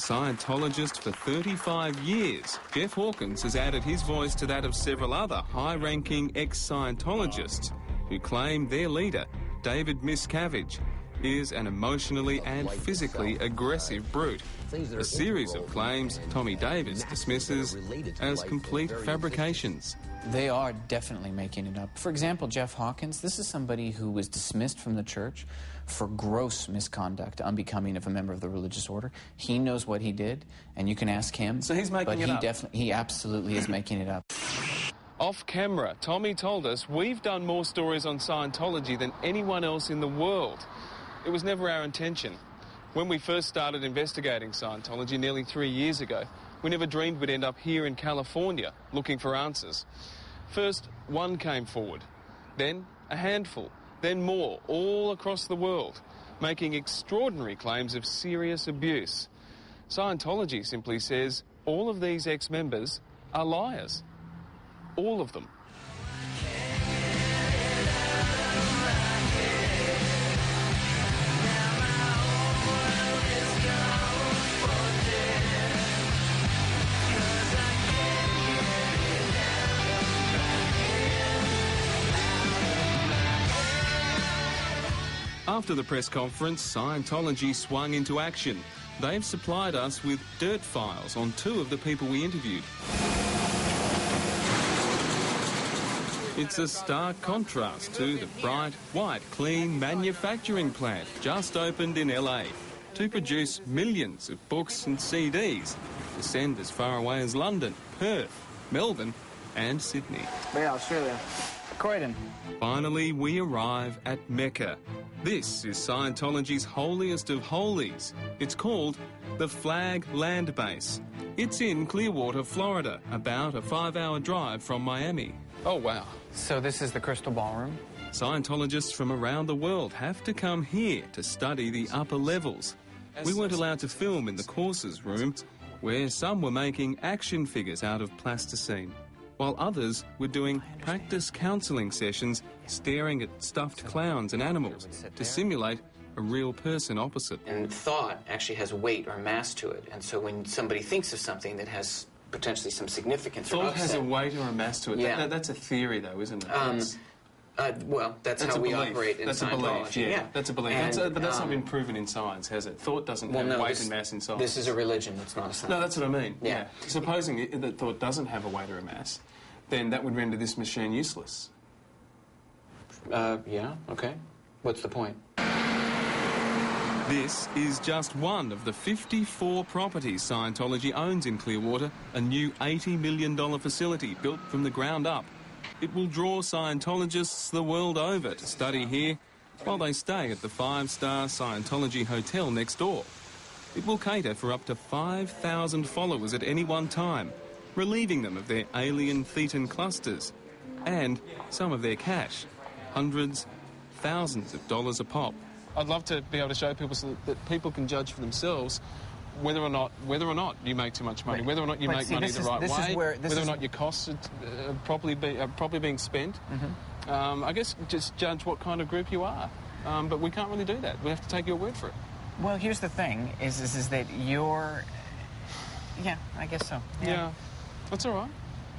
Scientologist for 35 years, Jeff Hawkins has added his voice to that of several other high-ranking ex-Scientologists who claim their leader, David Miscavige, is an emotionally and physically aggressive brute. A series of claims Tommy Davis dismisses as complete fabrications. They are definitely making it up. For example, Jeff Hawkins, this is somebody who was dismissed from the church for gross misconduct, unbecoming of a member of the religious order. He knows what he did, and you can ask him. So he's making it up? He absolutely is making it up. Off camera, Tommy told us we've done more stories on Scientology than anyone else in the world. It was never our intention. When we first started investigating Scientology nearly 3 years ago, we never dreamed we'd end up here in California looking for answers. First, one came forward, then a handful, then more, all across the world, making extraordinary claims of serious abuse. Scientology simply says all of these ex-members are liars. All of them. After the press conference, Scientology swung into action. They've supplied us with dirt files on 2 of the people we interviewed. It's a stark contrast to the bright, white, clean manufacturing plant just opened in LA to produce millions of books and CDs to send as far away as London, Perth, Melbourne and Sydney. Yeah, Australia. Croydon. Finally, we arrive at Mecca. This is Scientology's holiest of holies. It's called the Flag Land Base. It's in Clearwater, Florida, about a 5-hour drive from Miami. Oh, wow. So this is the Crystal Ballroom? Scientologists from around the world have to come here to study the upper levels. We weren't allowed to film in the courses room, where some were making action figures out of plasticine, while others were doing practice counselling sessions staring at stuffed clowns and animals to simulate a real person opposite. And thought actually has weight or mass to it, and so when somebody thinks of something that has potentially some significance or Thought upset, has a weight or a mass to it. Yeah. That's a theory, though, isn't it? Well, that's how we operate in Scientology. Scientology. Yeah, that's a belief. And, but that's not been proven in science, has it? Thought doesn't have weight and mass in science. This is a religion, it's not a science. No, that's what I mean. Yeah. Supposing that thought doesn't have a weight or a mass, then that would render this machine useless. Yeah, okay. What's the point? This is just one of the 54 properties Scientology owns in Clearwater, a new $80 million facility built from the ground up. It will draw Scientologists the world over to study here while they stay at the 5-star Scientology hotel next door. It will cater for up to 5,000 followers at any one time, relieving them of their alien thetan clusters and some of their cash, hundreds, thousands of dollars a pop. I'd love to be able to show people so that people can judge for themselves whether or not you make too much money, whether or not you make money the right way, whether or not your costs are properly being spent. Mm-hmm. I guess just judge what kind of group you are. But we can't really do that. We have to take your word for it. Well, here's the thing, is that you're... Yeah, I guess so. Yeah. That's all right.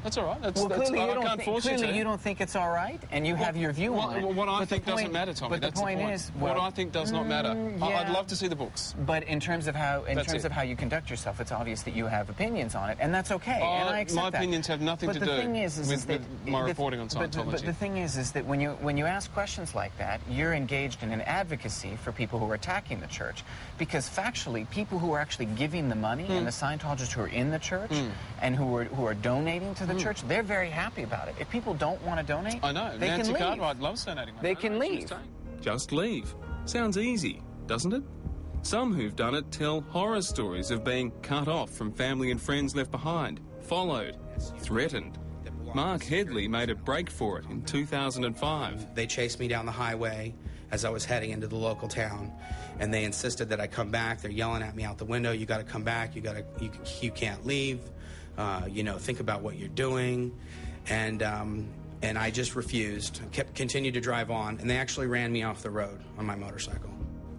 That's all right. Clearly you don't think it's all right, and you have your view on it. What I think doesn't matter, Tommy. But the point is, what I think does not matter. Yeah. I'd love to see the books. But in terms of how you conduct yourself, it's obvious that you have opinions on it, and that's okay. And I accept my opinions have nothing to do with my reporting on Scientology. But the thing is that when you ask questions like that, you're engaged in an advocacy for people who are attacking the church, because factually, people who are actually giving the money and the Scientologists who are in the church and who are donating to the church, they're very happy about it. If people don't want to donate, I know. they Nancy can leave. Cartwright loves donating money. They can leave. Just leave. Sounds easy, doesn't it? Some who've done it tell horror stories of being cut off from family and friends left behind, followed, threatened. Mark Headley made a break for it in 2005. They chased me down the highway as I was heading into the local town, and they insisted that I come back. They're yelling at me out the window, "You got to come back. You can't leave. Think about what you're doing." And I just refused. Continued to drive on, and they actually ran me off the road on my motorcycle.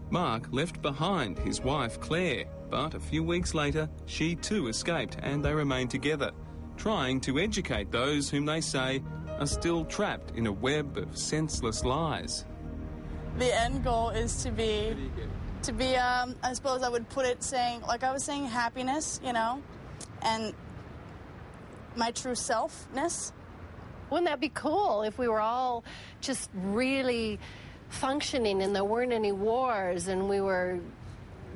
Mark left behind his wife Claire, but a few weeks later she too escaped and they remained together, trying to educate those whom they say are still trapped in a web of senseless lies. The end goal is to be, I suppose I would put it saying, like I was saying, happiness, you know, and my true selfness. Wouldn't that be cool if we were all just really functioning and there weren't any wars and we were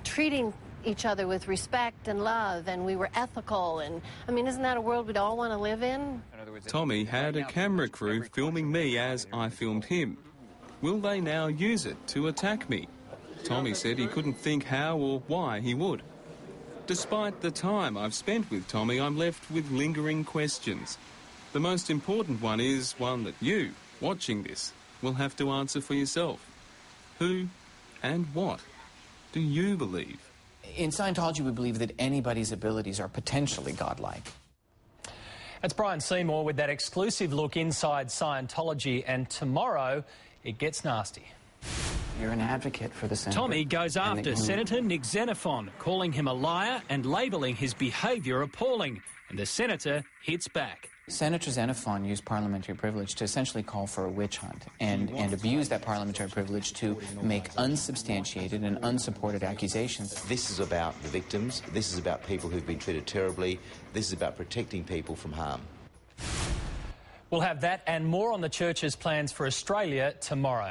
treating each other with respect and love and we were ethical? And I mean, isn't that a world we'd all want to live in? Tommy had a camera crew filming me as I filmed him. Will they now use it to attack me? Tommy said he couldn't think how or why he would. Despite the time I've spent with Tommy, I'm left with lingering questions. The most important one is one that you, watching this, will have to answer for yourself. Who and what do you believe? In Scientology, we believe that anybody's abilities are potentially godlike. That's Brian Seymour with that exclusive look inside Scientology, and tomorrow it gets nasty. You're an advocate for the senator. Tommy goes after Senator Nick Xenophon, calling him a liar and labelling his behaviour appalling, and the senator hits back. Senator Xenophon used parliamentary privilege to essentially call for a witch hunt and abuse that parliamentary privilege to make unsubstantiated and unsupported accusations. This is about the victims. This is about people who've been treated terribly. This is about protecting people from harm. We'll have that and more on the church's plans for Australia tomorrow.